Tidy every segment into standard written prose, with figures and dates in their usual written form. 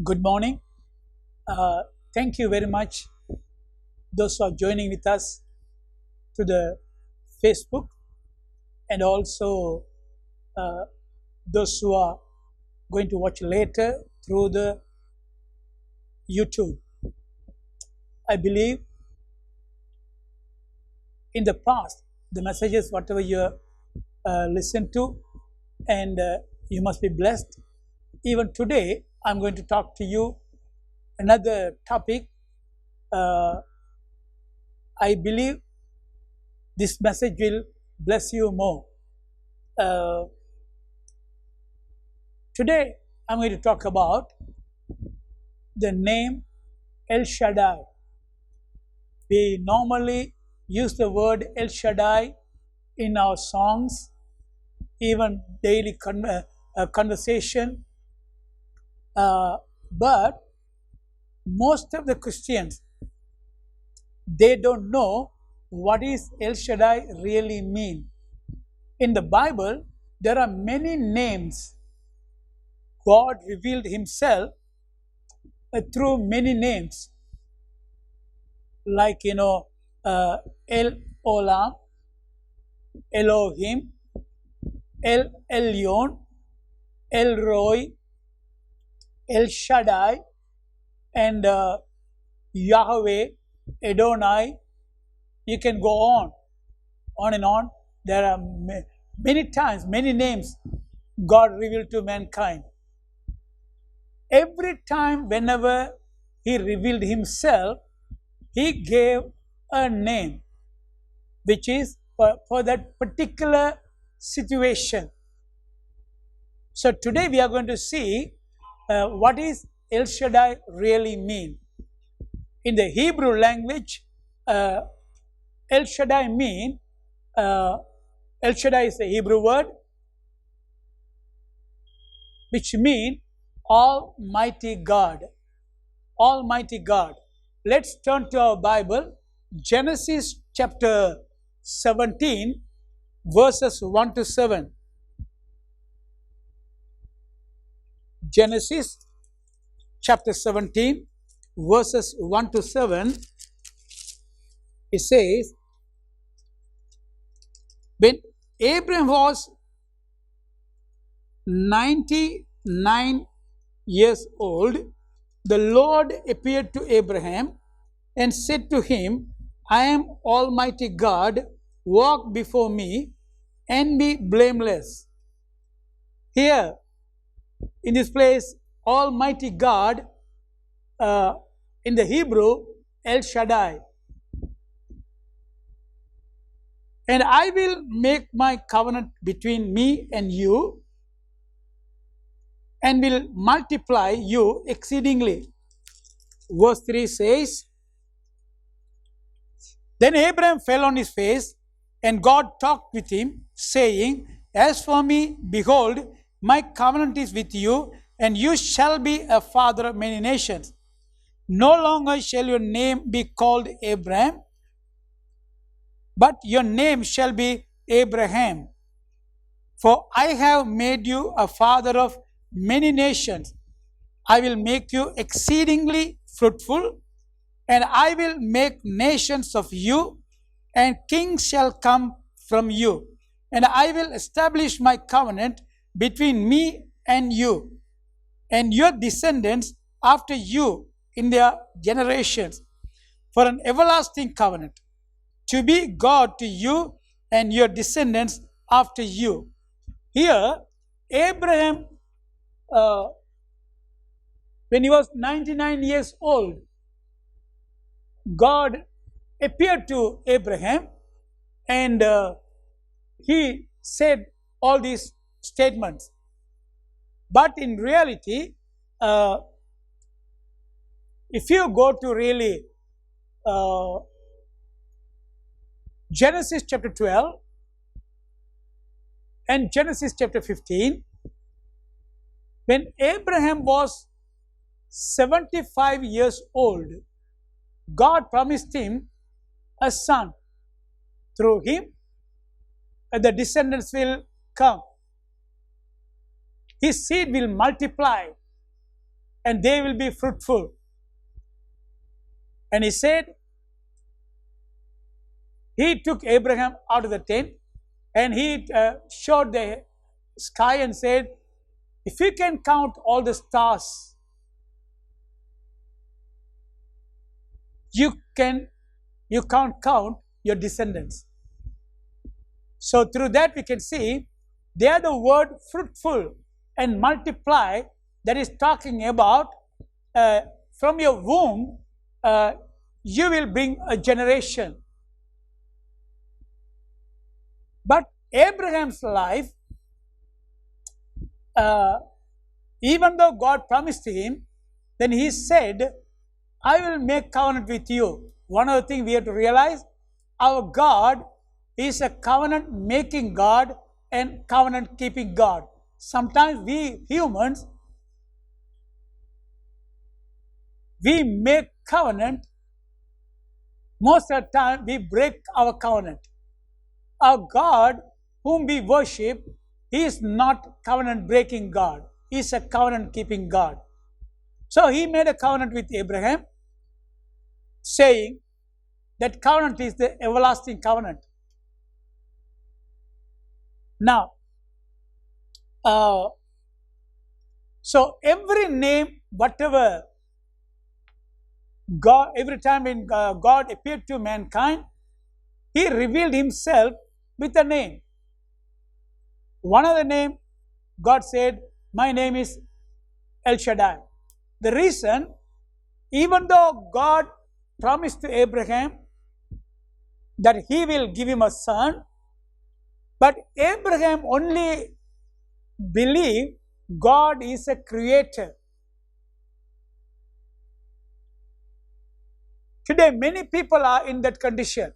Good morning. Thank you very much, those who are joining with us to the Facebook and also uh, those who are going to watch later through the YouTube. I believe in the past, the messages, whatever you listen to, and you must be blessed. Even today, I'm going to talk to you another topic. I believe this message will bless you more. Uh, Today, I'm going to talk about the name El Shaddai. We normally use the word El Shaddai in our songs, even daily conversation. But most of the Christians, they don't know what is El Shaddai really mean. In the Bible, there are many names. God revealed himself through many names, like El Olam, Elohim, El Elyon, El Roy, El Shaddai, and Yahweh, Adonai. You can go on and on. There are many times, many names God revealed to mankind. Every time, whenever he revealed himself, he gave a name, which is for that particular situation. So today we are going to see what is El Shaddai really mean. In the Hebrew language, El Shaddai mean, El Shaddai is a Hebrew word, which mean Almighty God. Almighty God. Let's turn to our Bible, Genesis chapter 17, verses 1 to 7. Genesis chapter 17, verses 1 to 7. It says, when Abraham was 99 years old, the Lord appeared to Abraham and said to him, I am Almighty God, walk before me and be blameless. Here, in this place, Almighty God, in the Hebrew, El Shaddai. And I will make my covenant between me and you, and will multiply you exceedingly. Verse 3 says, then Abraham fell on his face, and God talked with him, saying, as for me, behold, my covenant is with you, and you shall be a father of many nations. No longer shall your name be called Abraham, but your name shall be Abraham. For I have made you a father of many nations. I will make you exceedingly fruitful, and I will make nations of you, and kings shall come from you. And I will establish my covenant between me and you, and your descendants after you in their generations, for an everlasting covenant, to be God to you and your descendants after you. Here, Abraham, when he was 99 years old, God appeared to Abraham and he said all these statements. But in reality, if you go to really Genesis chapter 12 and Genesis chapter 15, when Abraham was 75 years old, God promised him a son. Through him, the descendants will come. His seed will multiply and they will be fruitful. And he said, he took Abraham out of the tent and he showed the sky and said, if you can count all the stars, you can't count your descendants. So through that we can see there the word fruitful and multiply that is talking about from your womb you will bring a generation. But Abraham's life, even though God promised him, then he said, I will make covenant with you. One of the things we have to realize, our God is a covenant making God and covenant keeping God. Sometimes we humans, we make covenant, most of the time we break our covenant. Our God whom we worship, he is not covenant breaking God. He is a covenant keeping God. So he made a covenant with Abraham, saying that covenant is the everlasting covenant. Now, so every name, whatever God, every time when God appeared to mankind, he revealed himself with a name. One of the name, God said, my name is El Shaddai. The reason, even though God promised to Abraham that he will give him a son, but Abraham only believed God is a creator. Today, many people are in that condition.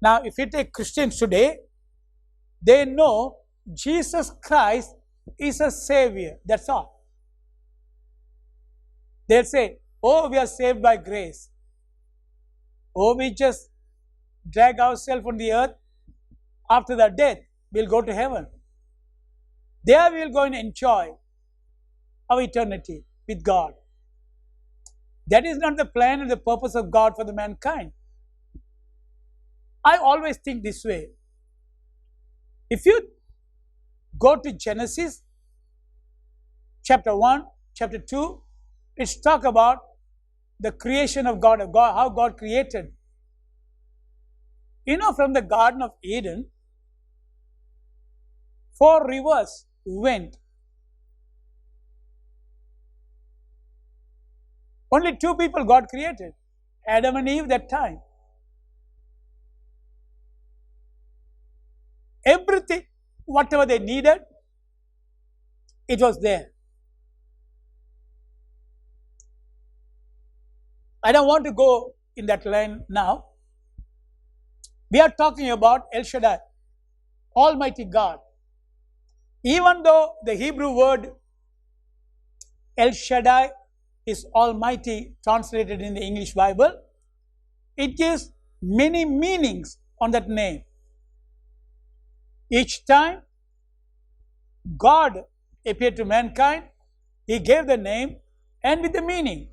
Now, if you take Christians today, they know Jesus Christ is a Savior. That's all. They'll say, oh, we are saved by grace. Oh, we just drag ourselves on the earth. After the death, we'll go to heaven. There we'll go and enjoy our eternity with God. That is not the plan and the purpose of God for the mankind. I always think this way. If you go to Genesis, chapter 1, chapter 2, it's talk about the creation of God, how God created. You know, from the Garden of Eden, 4 rivers went. Only 2 people God created, Adam and Eve that time. Everything, whatever they needed, it was there. I don't want to go in that line now. We are talking about El Shaddai, Almighty God. Even though the Hebrew word El Shaddai is Almighty translated in the English Bible, it gives many meanings on that name. Each time God appeared to mankind, he gave the name and with the meaning.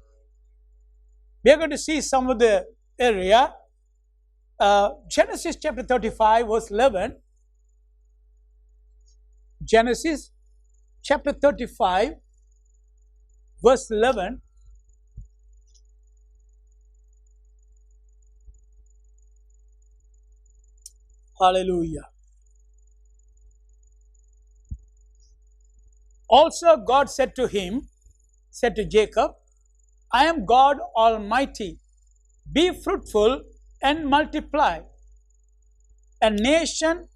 We are going to see some of the area. Genesis chapter 35 verse 11. Genesis chapter 35 verse 11. Hallelujah. Also God said to Jacob, I am God Almighty. Be fruitful and multiply. A nation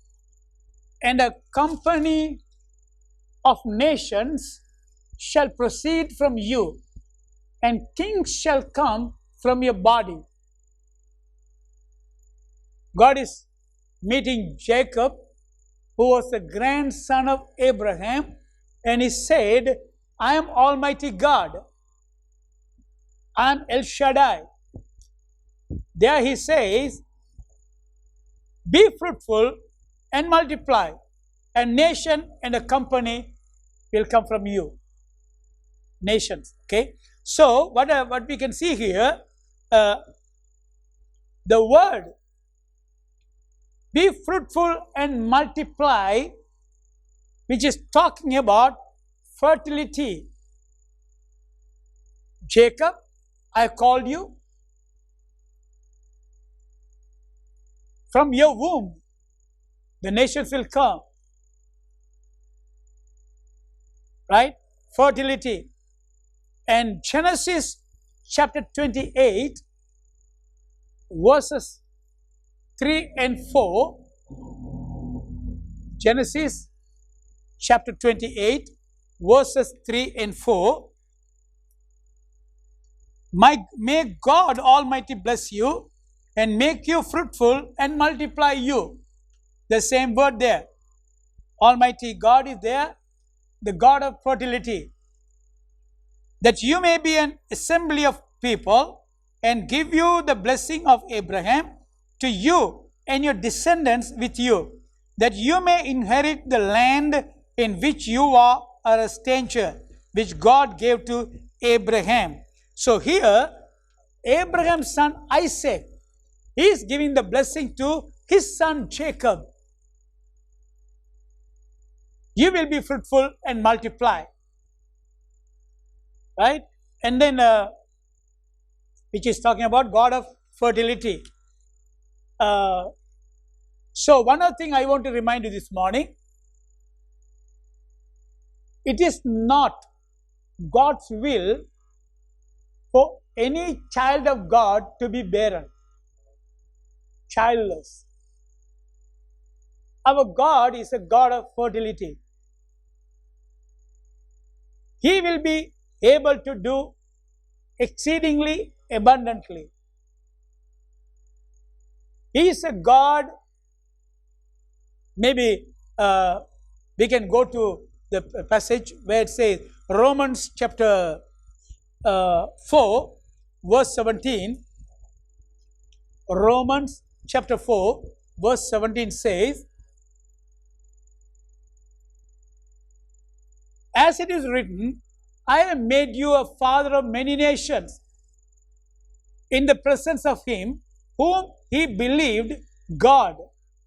and a company of nations shall proceed from you, and kings shall come from your body. God is meeting Jacob, who was the grandson of Abraham, and he said, I am Almighty God. I am El Shaddai. There he says, be fruitful and multiply. A nation and a company will come from you. nations. Okay, so what we can see here, the word be fruitful and multiply, which is talking about fertility. Jacob, I called you. From your womb, the nations will come. Right? Fertility. And Genesis chapter 28, verses 3 and 4. Genesis chapter 28, verses 3 and 4. May God Almighty bless you and make you fruitful and multiply you. The same word there. Almighty God is there, the God of fertility. That you may be an assembly of people and give you the blessing of Abraham to you and your descendants with you, that you may inherit the land in which you are a stranger, which God gave to Abraham. So here, Abraham's son Isaac, he is giving the blessing to his son Jacob. You will be fruitful and multiply. Right? And then, which is talking about God of fertility. So one other thing I want to remind you this morning, it is not God's will for any child of God to be barren, childless. Our God is a God of fertility. He will be able to do exceedingly abundantly. He is a God. Maybe we can go to the passage where it says, Romans chapter 4, verse 17. Romans chapter 4, verse 17 says, as it is written, I have made you a father of many nations, in the presence of him whom he believed, God,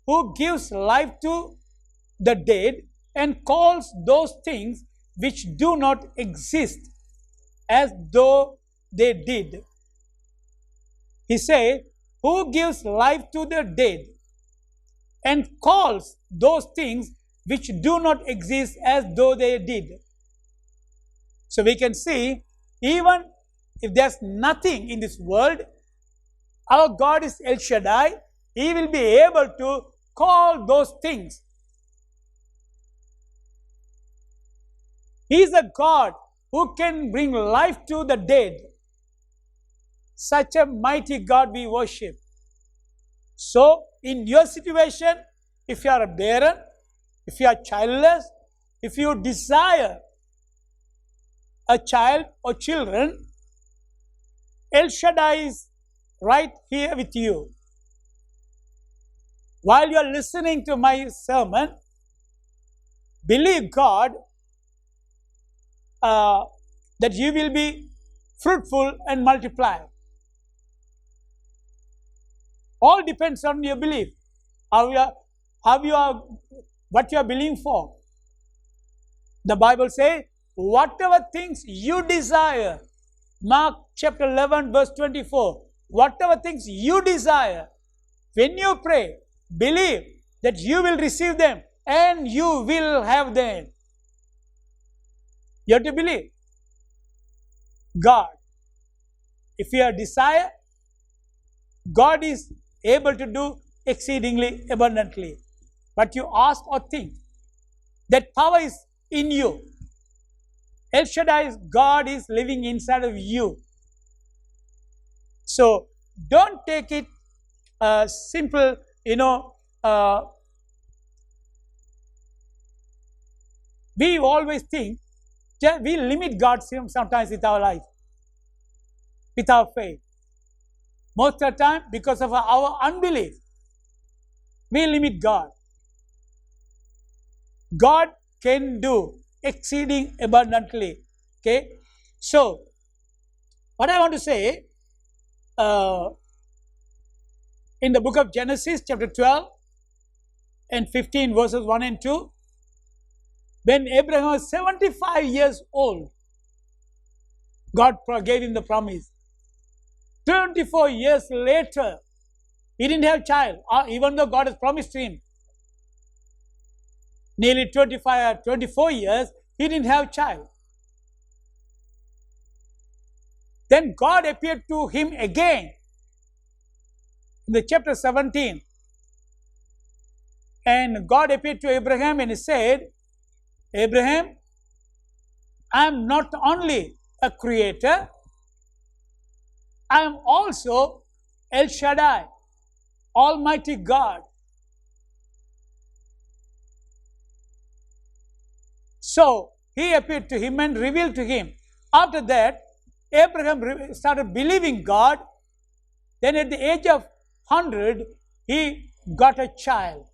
who gives life to the dead and calls those things which do not exist as though they did. He said, who gives life to the dead and calls those things which do not exist as though they did. So we can see, even if there's nothing in this world, our God is El Shaddai. He will be able to call those things. He is a God who can bring life to the dead. Such a mighty God we worship. So, in your situation, if you are barren, if you are childless, if you desire a child or children, El Shaddai is right here with you. While you are listening to my sermon, believe God that you will be fruitful and multiply. All depends on your belief. What you are believing for. The Bible says, whatever things you desire, Mark chapter 11 verse 24, whatever things you desire, when you pray, believe that you will receive them and you will have them. You have to believe God. If you have desire, God is able to do exceedingly abundantly. But you ask or think, that power is in you. El Shaddai, God is living inside of you. So don't take it simple, we always think that we limit God sometimes with our life, with our faith. Most of the time, because of our unbelief, we limit God. God can do exceeding abundantly. Okay? So, what I want to say, in the book of Genesis, chapter 12 and 15, verses 1 and 2, when Abraham was 75 years old, God gave him the promise. 24 years later, he didn't have a child, even though God has promised to him. Nearly 25 or 24 years, he didn't have a child. Then God appeared to him again in the chapter 17. And God appeared to Abraham and he said, Abraham, I am not only a creator, I am also El Shaddai, Almighty God. So he appeared to him and revealed to him. After that, Abraham started believing God. Then at the age of 100, he got a child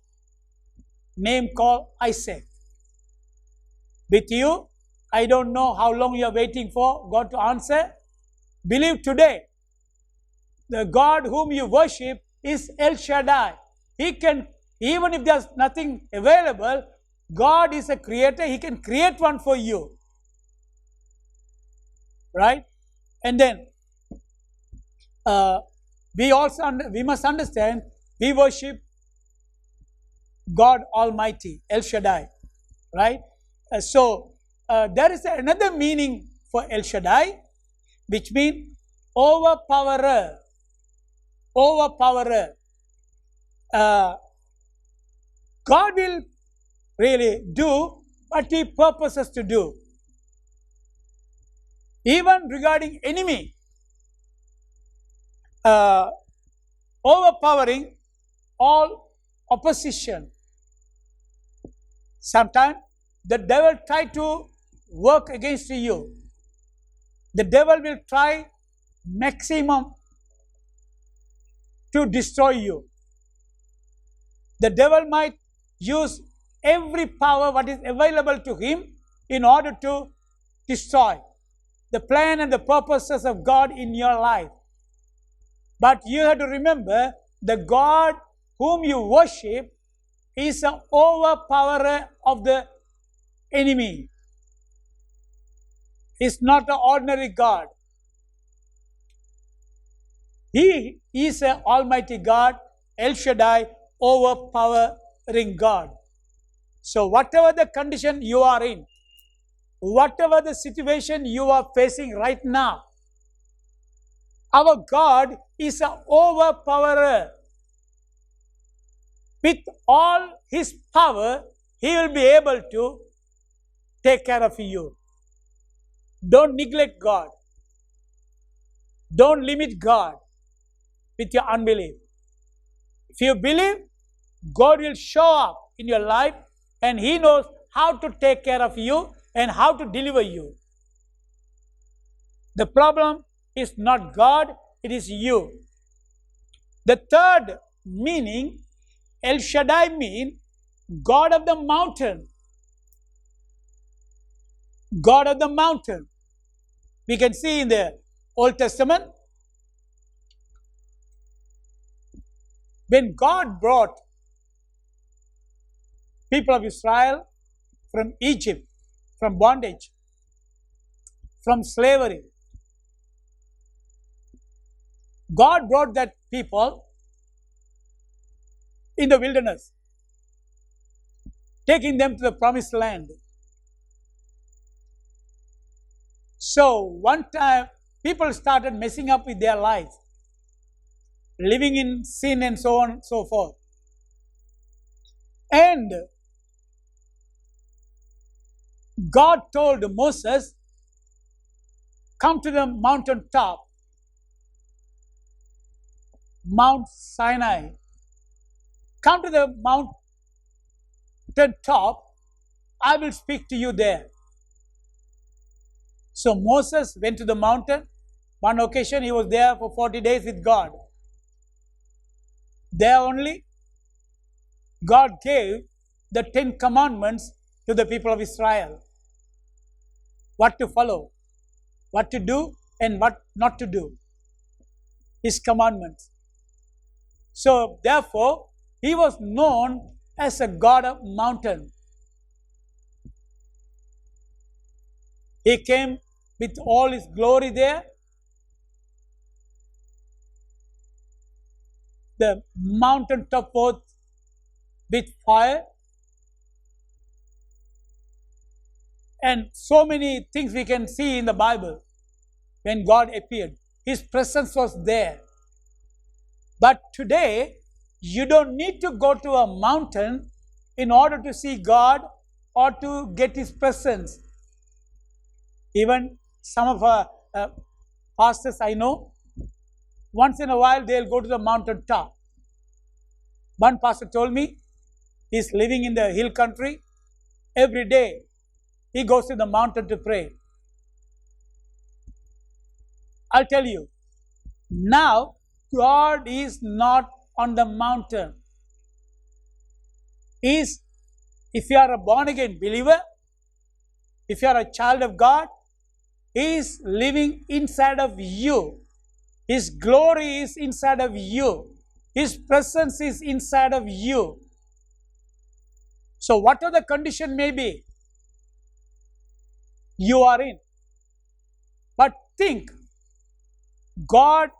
named called Isaac. With you, I don't know how long you are waiting for God to answer. Believe today. The God whom you worship is El Shaddai. He can, even if there's nothing available, God is a creator. He can create one for you. Right? And then, we must understand, we worship God Almighty, El Shaddai. Right? So, there is another meaning for El Shaddai, which means overpowerer. Overpowerer. God will really do what He purposes to do. Even regarding enemy, overpowering all opposition. Sometimes the devil try to work against you. The devil will try maximum to destroy you. The devil might use every power what is available to him in order to destroy the plan and the purposes of God in your life. But you have to remember, the God whom you worship is an overpowerer of the enemy. He's not an ordinary God. He is an Almighty God, El Shaddai, overpowering God. So whatever the condition you are in, whatever the situation you are facing right now, our God is an overpowerer. With all His power, He will be able to take care of you. Don't neglect God. Don't limit God with your unbelief. If you believe, God will show up in your life and He knows how to take care of you and how to deliver you. The problem is not God, it is you. The third meaning, El Shaddai means God of the mountain. God of the mountain. We can see in the Old Testament, when God brought people of Israel from Egypt, from bondage, from slavery, God brought that people in the wilderness, taking them to the promised land. So one time, people started messing up with their lives, living in sin and so on and so forth. And God told Moses, come to the mountain top, Mount Sinai. Come to the mountain top, I will speak to you there. So Moses went to the mountain. One occasion he was there for 40 days with God. There only God gave the 10 commandments to the people of Israel. What to follow. what to do and what not to do. His commandments. So therefore, he was known as a God of mountain. He came with all his glory there. The mountain top was with fire. And so many things we can see in the Bible when God appeared. His presence was there. But today, you don't need to go to a mountain in order to see God or to get his presence. Even some of our pastors I know, once in a while they'll go to the mountain top. One pastor told me he's living in the hill country. Every day he goes to the mountain to pray. I'll tell you, now God is not on the mountain. If you are a born again believer, if you are a child of God, he is living inside of you. His glory is inside of you. His presence is inside of you. So whatever the condition may be, you are in. But think, God,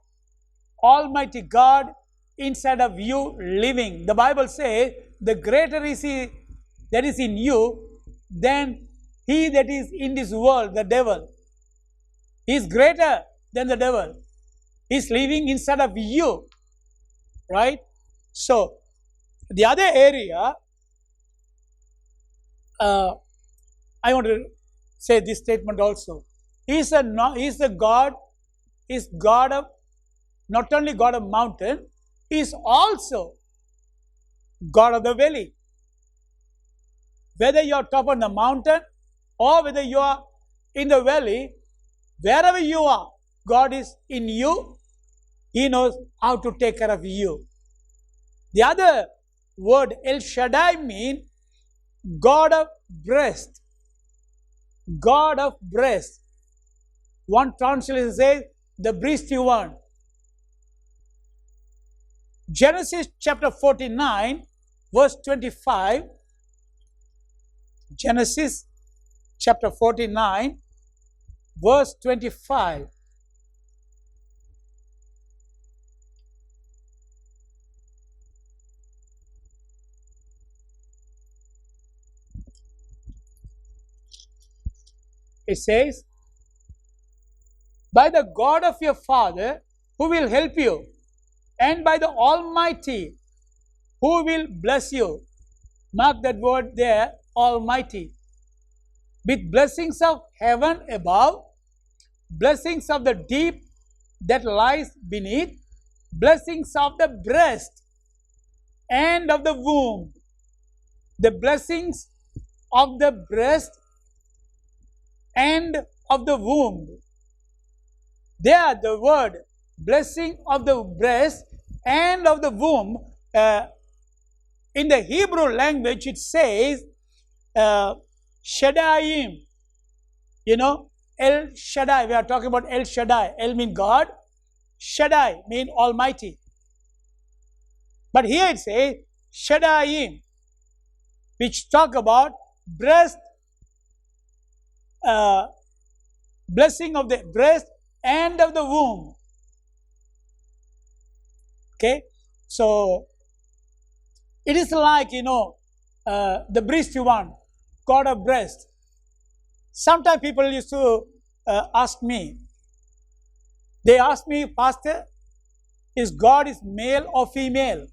Almighty God, inside of you living. The Bible says, the greater is he that is in you than he that is in this world, the devil. He is greater than the devil. He is living inside of you. Right? So, the other area, I want to say this statement also. He is God of, not only God of mountain, he is also God of the valley. Whether you are top on the mountain or whether you are in the valley, wherever you are, God is in you. He knows how to take care of you. The other word, El Shaddai, means God of breast. God of breast. One translation says, the breasty one. Genesis chapter 49, verse 25. Genesis chapter 49, verse 25. It says, by the God of your father who will help you, and by the Almighty who will bless you. Mark that word there, Almighty. With blessings of heaven above, blessings of the deep that lies beneath, blessings of the breast and of the womb. The blessings of the breast and of the womb. There the word blessing of the breast and of the womb, in the Hebrew language it says Shaddaiim. You know, El Shaddai, we are talking about El Shaddai. El means God, Shaddai means Almighty. But here it says Shaddaiim, which talk about breast, blessing of the breast and of the womb. Okay, so it is like, the breasty one, God of breast. Sometimes people used to ask me, they ask me, Pastor, is God is male or female?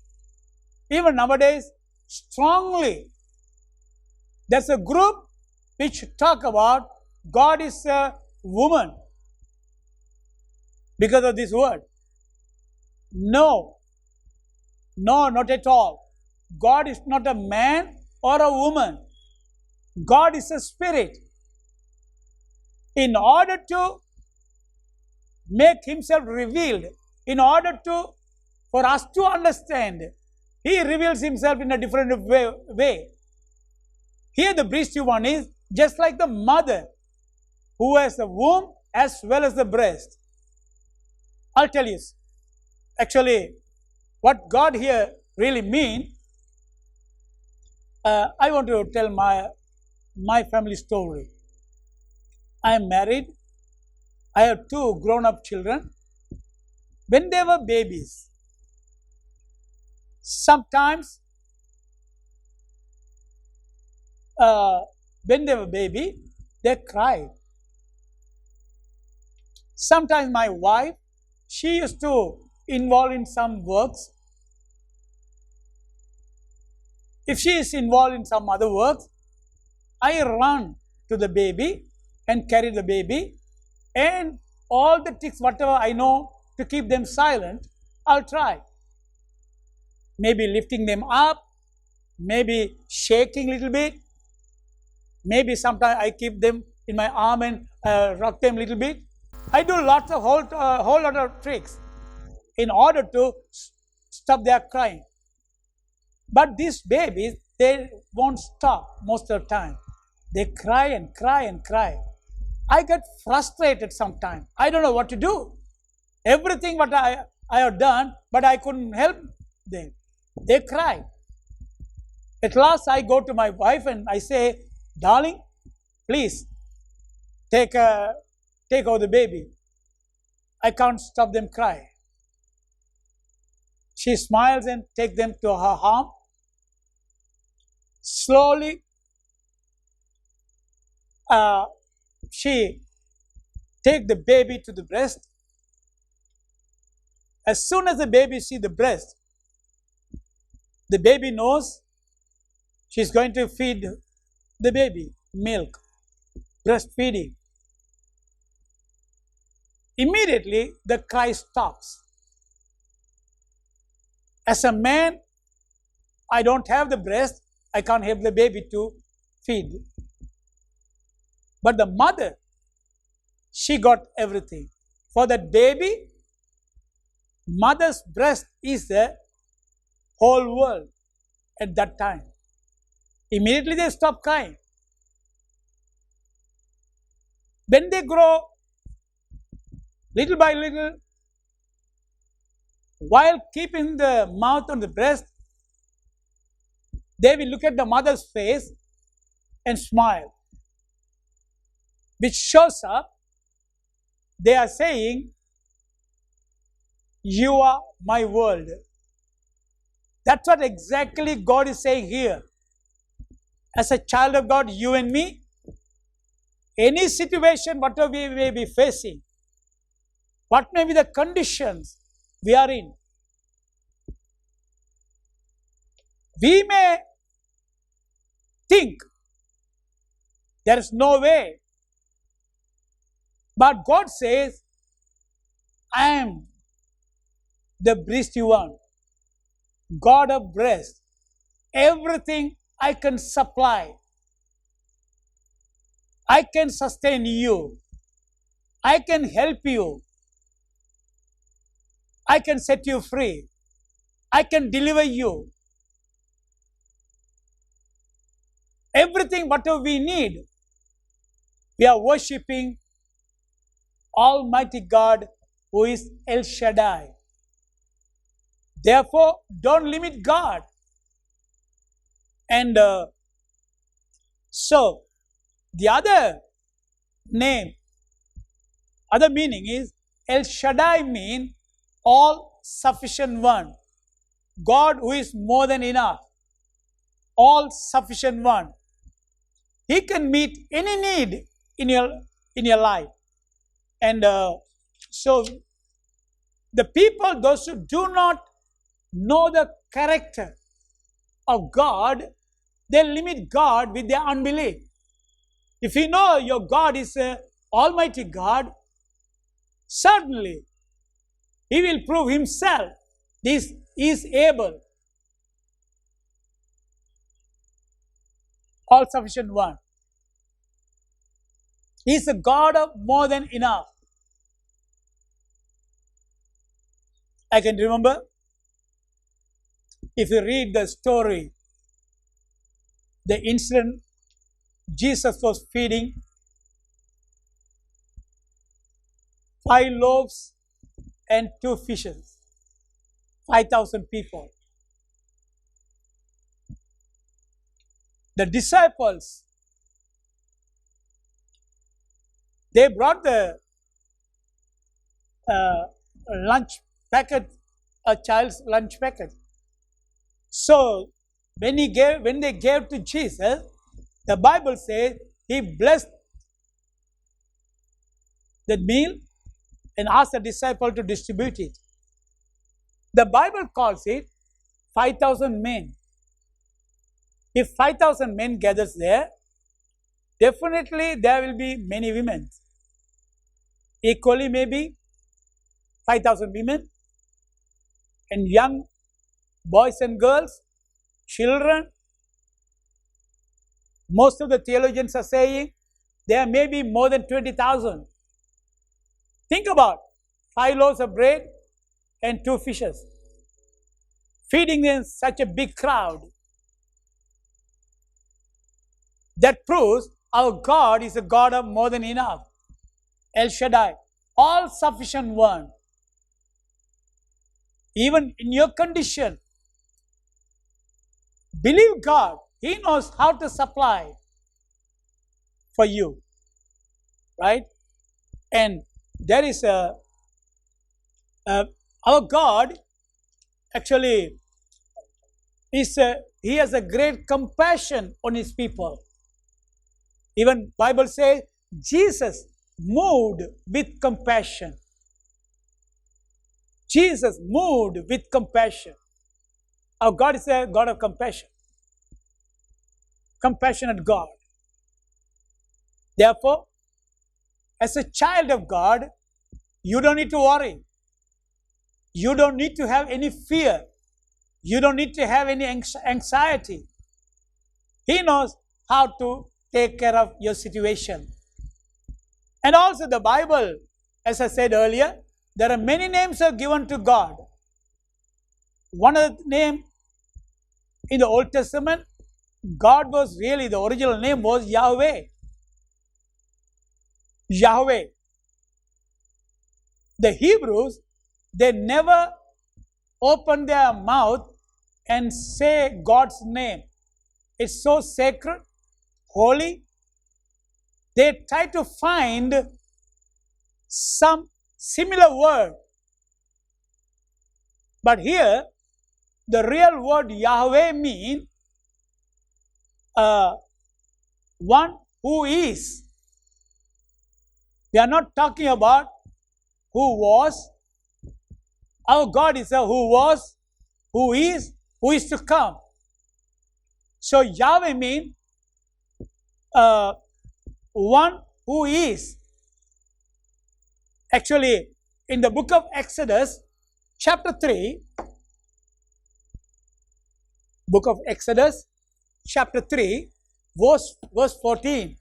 Even nowadays, strongly, there's a group which talk about God is a woman because of this word. No, not at all. God is not a man or a woman. God is a spirit. In order to make himself revealed, in order for us to understand, he reveals himself in a different way. Here the breasty one is just like the mother who has a womb as well as the breast. I'll tell you, actually, what God here really mean. I want to tell my family story. I am married. I have 2 grown-up children. When they were babies, sometimes when they were baby, they cried. Sometimes my wife, she used to involve in some works. If she is involved in some other works, I run to the baby and carry the baby, and all the tricks, whatever I know to keep them silent, I'll try. Maybe lifting them up, maybe shaking a little bit, maybe sometimes I keep them in my arm and rock them a little bit. I do lots of whole lot of tricks in order to stop their crying. But these babies, they won't stop most of the time. They cry and cry and cry. I get frustrated sometimes. I don't know what to do. Everything what I have done, but I couldn't help them. They cry. At last I go to my wife and I say, darling, please take over the baby. I can't stop them cry. She smiles and takes them to her arm. Slowly, she takes the baby to the breast. As soon as the baby sees the breast, the baby knows she's going to feed the baby milk, breastfeeding. Immediately, the cry stops. As a man, I don't have the breast, I can't help the baby to feed. But the mother, she got everything. For that baby, mother's breast is the whole world at that time. Immediately they stop crying. When they grow, little by little, while keeping the mouth on the breast, they will look at the mother's face and smile, which shows up they are saying, you are my world. That's what exactly God is saying here. As a child of God, you and me, any situation, whatever we may be facing, what may be the conditions we are in, we may think there is no way. But God says, I am the breasty one, God of breast. Everything I can supply. I can sustain you. I can help you. I can set you free. I can deliver you. Everything whatever we need, we are worshipping Almighty God who is El Shaddai. Therefore, don't limit God. And so, the other name, other meaning is El Shaddai means all sufficient one. God who is more than enough. All sufficient one. He can meet any need in your life. And so, the people, those who do not know the character of God, they limit God with their unbelief. If you know your God is Almighty God, certainly He will prove Himself. This is able. All-sufficient one. He is a God of more than enough. I can remember, if you read the story, the incident, Jesus was feeding 5 loaves and 2 fishes. 5,000 people. The disciples, they brought the lunch packet, a child's lunch packet. So when they gave to Jesus, the Bible says he blessed the meal and asked the disciple to distribute it. The Bible calls it 5,000 men. If 5,000 men gathers there, definitely there will be many women. Equally maybe 5,000 women and young boys and girls, children. Most of the theologians are saying there may be more than 20,000. Think about 5 loaves of bread and 2 fishes, feeding them such a big crowd. That proves our God is a God of more than enough. El Shaddai, all sufficient one. Even in your condition, believe God. He knows how to supply for you. Right? And there is our God actually he has a great compassion on his people. Even Bible says Jesus moved with compassion. Jesus moved with compassion. Our God is a God of compassion. Compassionate God. Therefore, as a child of God, you don't need to worry. You don't need to have any fear. You don't need to have any anxiety. He knows how to take care of your situation. And also the Bible, as I said earlier, there are many names are given to God. One of the name in the Old Testament, God was really, the original name was Yahweh. Yahweh. The Hebrews, they never opened their mouth and say God's name. It's so sacred, holy. They try to find some similar word. But here, the real word Yahweh means one who is. We are not talking about who was. Our God is a who was, who is to come. So Yahweh means one who is. Actually, in the book of Exodus, chapter 3, book of Exodus, chapter 3, verse 14.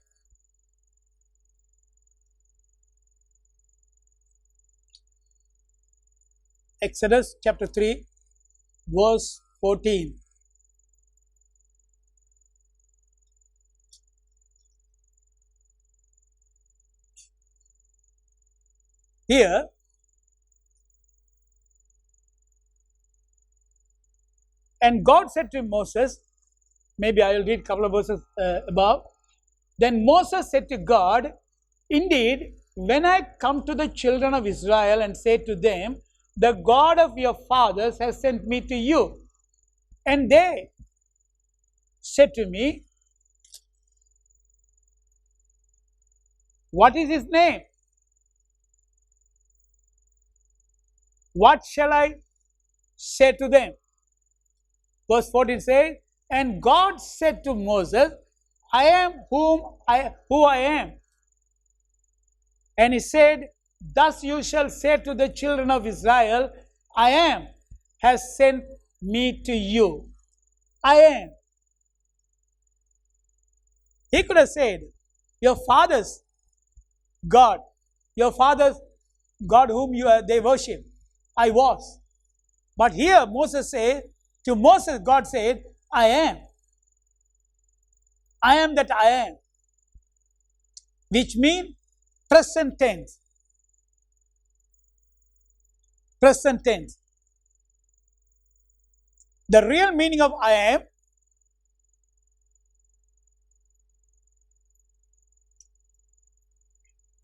Exodus chapter 3, verse 14. Here, and God said to Moses, maybe I will read a couple of verses above. Then Moses said to God, indeed, when I come to the children of Israel and say to them, the God of your fathers has sent me to you. And they said to me, what is his name? What shall I say to them? Verse 14 says, and God said to Moses, I am who I am. And he said, thus you shall say to the children of Israel, I am has sent me to you. I am. He could have said, your father's God, your father's God whom they worship, I was. But here Moses said, to Moses God said, I am. I am that I am. Which means present tense. present tense. The real meaning of I am,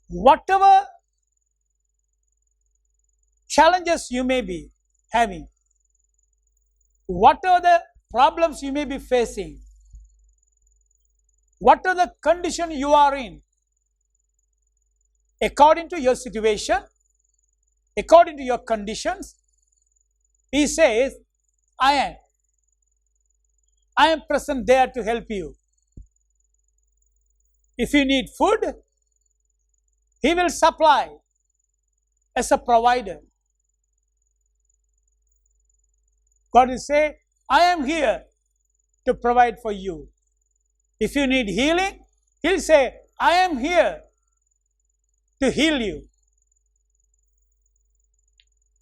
whatever challenges you may be having, whatever the problems you may be facing, whatever the condition you are in, according to your situation, according to your conditions, he says, I am. I am present there to help you. If you need food, he will supply as a provider. God will say, I am here to provide for you. If you need healing, he'll say, I am here to heal you.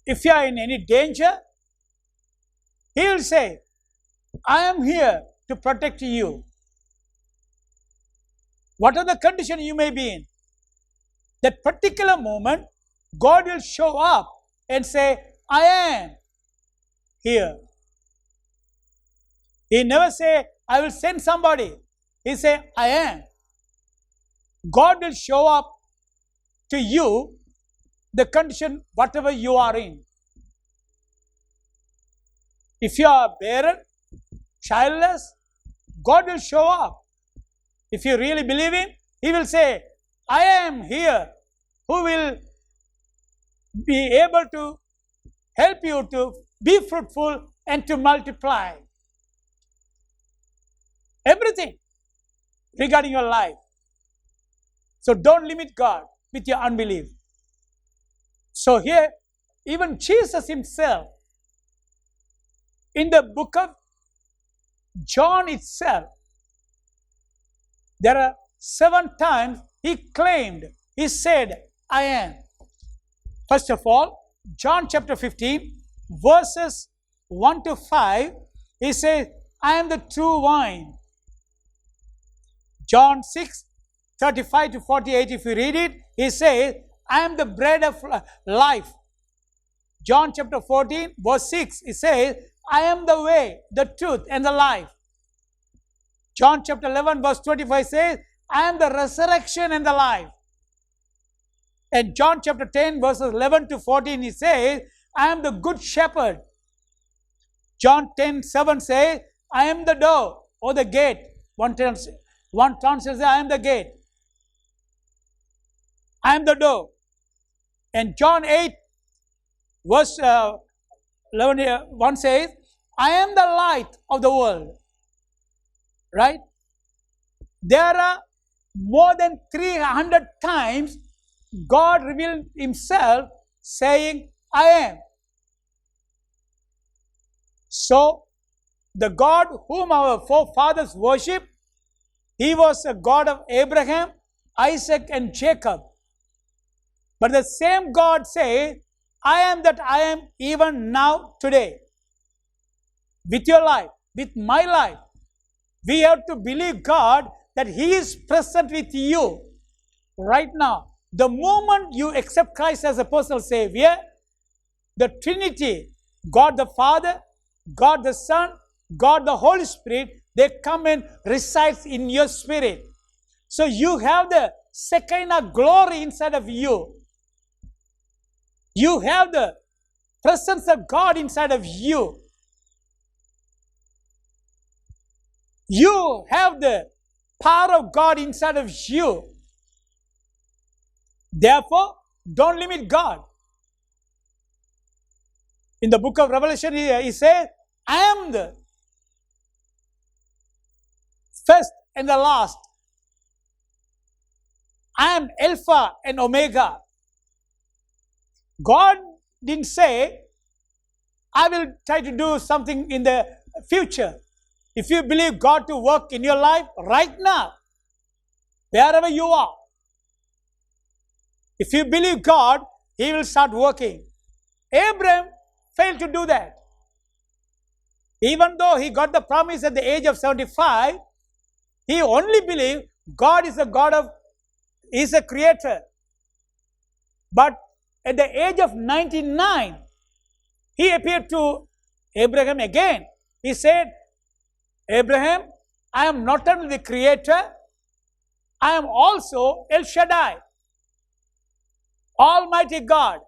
If you are in any danger, he will say, I am here to protect you. Whatever the condition you may be in, that particular moment, God will show up and say, I am here. He never say, I will send somebody. He say, I am. God will show up to you the condition, whatever you are in. If you are barren, childless, God will show up. If you really believe Him, He will say, I am here, who will be able to help you to be fruitful and to multiply. Everything regarding your life. So don't limit God with your unbelief. So here, even Jesus Himself, in the book of John itself, there are 7 times He claimed, He said, I am. First of all, John chapter 15, verses 1 to 5, He says, I am the true vine. John 6, 35 to 48, if you read it, He says, I am the bread of life. John chapter 14, verse 6, He says, I am the way, the truth, and the life. John chapter 11, verse 25 says, I am the resurrection and the life. And John chapter 10, verses 11 to 14, He says, I am the good shepherd. John 10, 7 says, I am the door or the gate. One translation says, I am the gate. I am the door. And John 8, verse 11, 1 says, I am the light of the world. Right? There are more than 300 times God revealed Himself saying, I am. So, the God whom our forefathers worshipped, He was a God of Abraham, Isaac, and Jacob. But the same God says, I am that I am even now, today. With your life, with my life. We have to believe God that He is present with you right now. The moment you accept Christ as a personal Savior, the Trinity, God the Father, God the Son, God the Holy Spirit, they come and reside in your spirit. So you have the Shekinah glory inside of you. You have the presence of God inside of you. You have the power of God inside of you. Therefore, don't limit God. In the book of Revelation, He says, I am the first and the last. I am Alpha and Omega. God didn't say, I will try to do something in the future. If you believe God to work in your life right now, wherever you are, if you believe God, He will start working. Abraham failed to do that. Even though he got the promise at the age of 75, he only believed God is a God of, He's a creator. But at the age of 99, He appeared to Abraham again. He said, Abraham, I am not only the creator, I am also El Shaddai, Almighty God.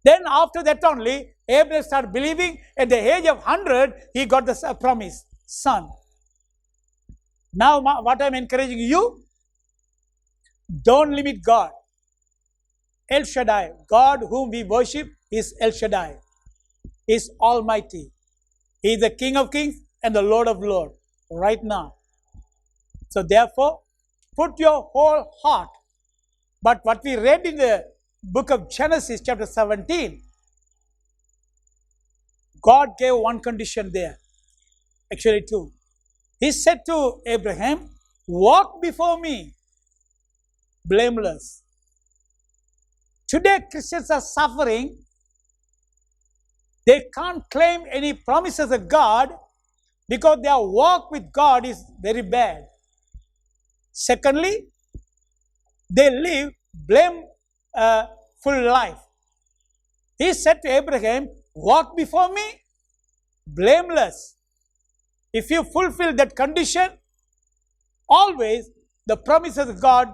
Then after that only, Abraham started believing. At the age of 100, he got the promised son. Now what I am encouraging you, don't limit God. El Shaddai, God whom we worship is El Shaddai, is Almighty. He is the King of Kings and the Lord of Lords right now. So therefore, put your whole heart. But what we read in the book of Genesis chapter 17, God gave one condition there, actually two. He said to Abraham, walk before me, blameless. Today Christians are suffering. They can't claim any promises of God because their walk with God is very bad. Secondly, they live blameful life. He said to Abraham, walk before me, blameless. If you fulfill that condition, always the promises of God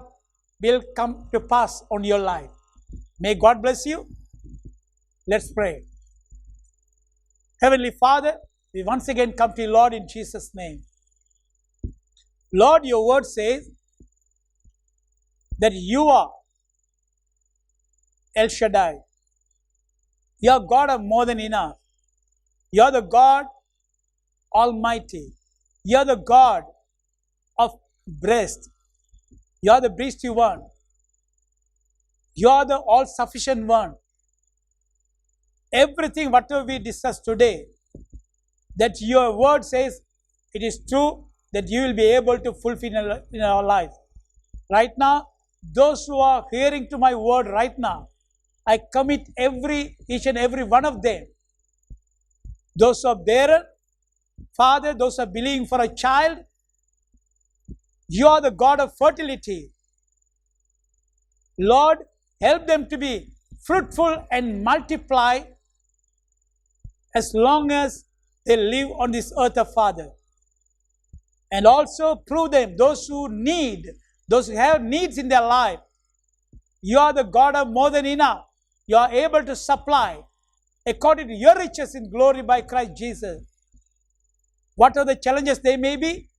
will come to pass on your life. May God bless you. Let's pray. Heavenly Father, we once again come to you, Lord, in Jesus' name. Lord, your word says that you are El Shaddai. You are God of more than enough. You are the God Almighty. You are the God of breast. You are the breasty one. You are the all-sufficient one. Everything, whatever we discuss today, that your word says it is true, that you will be able to fulfill in our life. Right now, those who are hearing to my word right now, I commit each and every one of them. Those who are barren, Father, those who are believing for a child, you are the God of fertility. Lord, help them to be fruitful and multiply as long as they live on this earth, Father. And also prove them, those who have needs in their life, you are the God of more than enough. You are able to supply according to your riches in glory by Christ Jesus. What are the challenges they may be?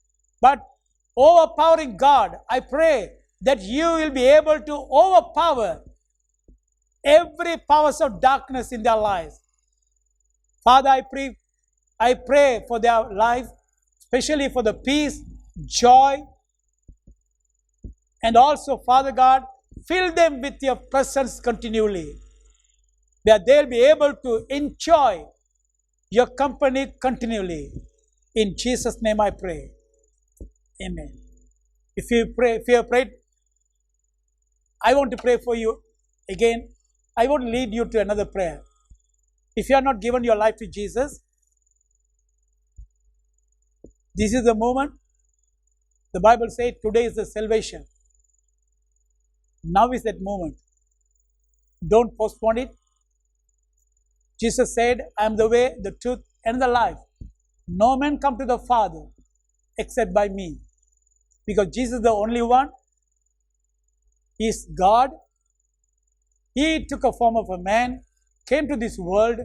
But overpowering God, I pray that you will be able to overpower every powers of darkness in their lives. Father, I pray for their life, especially for the peace, joy, and also, Father God, fill them with your presence continually, that they'll be able to enjoy your company continually. In Jesus' name I pray. Amen. If you have prayed, I want to pray for you again. I want to lead you to another prayer. If you have not given your life to Jesus, this is the moment. The Bible says today is the salvation. Now is that moment. Don't postpone it. Jesus said, I am the way, the truth, and the life. No man come to the Father except by me. Because Jesus is the only one. He is God. He took a form of a man, came to this world,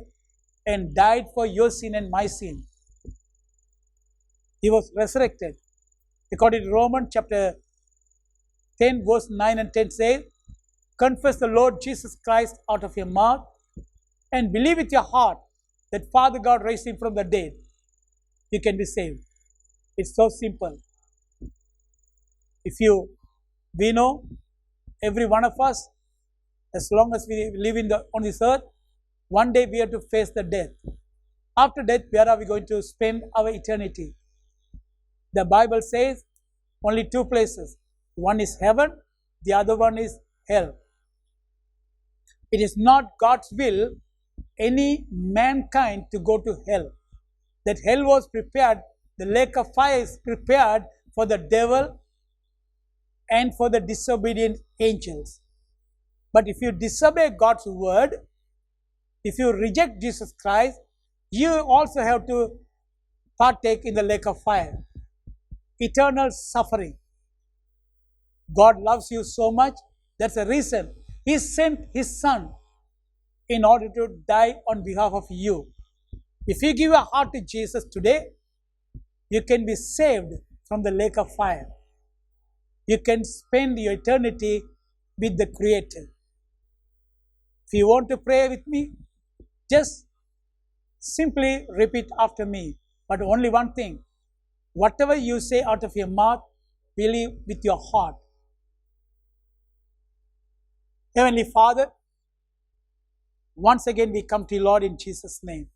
and died for your sin and my sin. He was resurrected. According to Romans chapter 10, verse 9 and 10 says, confess the Lord Jesus Christ out of your mouth and believe with your heart that Father God raised him from the dead. You can be saved. It's so simple. We know, every one of us, as long as we live on this earth, one day we have to face the death. After death, where are we going to spend our eternity? The Bible says only two places. One is heaven, the other one is hell. It is not God's will any mankind to go to hell. That hell was prepared, the lake of fire is prepared for the devil and for the disobedient angels. But if you disobey God's word, if you reject Jesus Christ, you also have to partake in the lake of fire, eternal suffering. God loves you so much, that's the reason He sent His Son in order to die on behalf of you. If you give your heart to Jesus today, you can be saved from the lake of fire. You can spend your eternity with the Creator. If you want to pray with me, just simply repeat after me. But only one thing, whatever you say out of your mouth, believe with your heart. Heavenly Father, once again we come to you, Lord, in Jesus' name.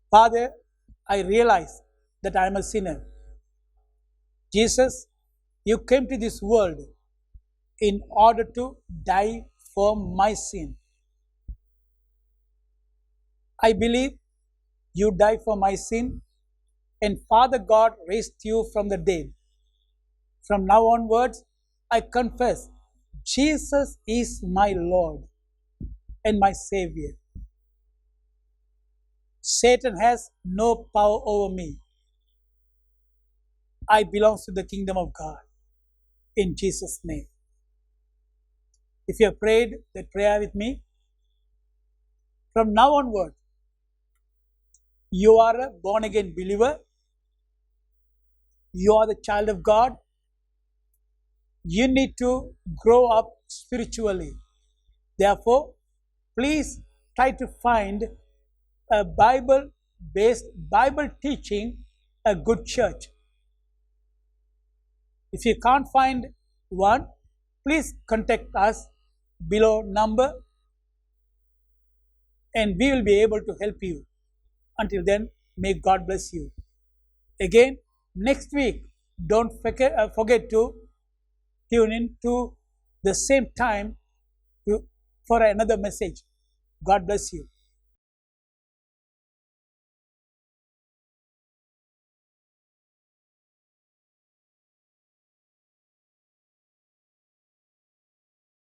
Father, I realize that I am a sinner. Jesus, you came to this world in order to die for my sin. I believe you died for my sin, and Father God raised you from the dead. From now onwards, I confess Jesus is my Lord and my Savior. Satan has no power over me. I belong to the kingdom of God. In Jesus' name. If you have prayed that prayer with me, from now onward, you are a born-again believer. You are the child of God. You need to grow up spiritually. Therefore, please try to find a Bible-based, Bible teaching, a good church. If you can't find one, please contact us below number and we will be able to help you. Until then, may God bless you. Again, next week, don't forget to tune in to the same time for another message. God bless you.